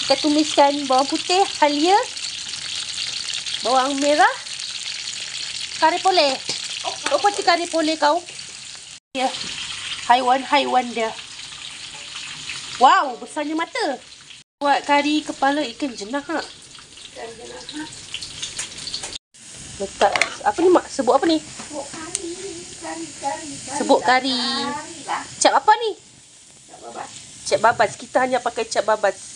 Kita tumiskan bawang putih, halia, bawang merah, kari pole. Apa tu kari pole kau? Ya, haiwan dia. Wow, besarnya mata. Buat kari kepala ikan jenah. Letak apa ni mak? Sebut apa ni? Sebut kari. Cap apa ni? Cap babas. Kita hanya pakai cap babas.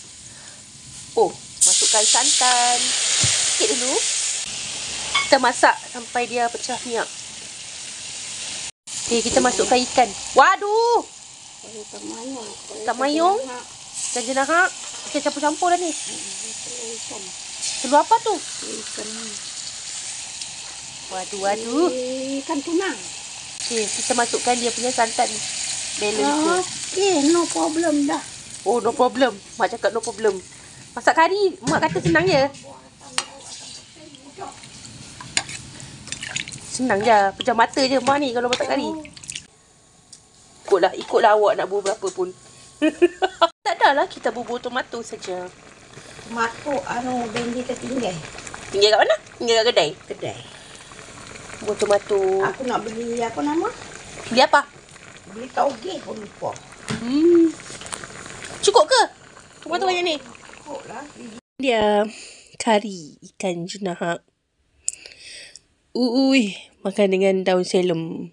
Oh, masukkan santan. Sikit dulu. Kita masak sampai dia pecah minyak. Okay, kita masukkan ikan. Waduh! Tak mayung. Dan jenahak. Kita campur-campur dah ni. Telur apa tu? Waduh. Ikan tuna. Okay, kita masukkan dia punya santan. Balance dia. No problem dah. Oh, no problem. Mak cakap no problem. Masak kari, mak kata senang je. Senang je. Pejam mata je mak ni kalau masak kari. Ikutlah awak nak bubur berapa pun. Tak adalah, kita bubur tomato saja. Tomato, bendi tertinggal. Tinggal kat mana? Tinggal kat kedai? Kedai. Bubur tomato. Aku nak beli apa nama? Beli apa? Beli tauge pun lupa. Cukup ke? Tomato banyak ni? Cukup lah. Dia kari ikan jenahak. Makan dengan daun selem.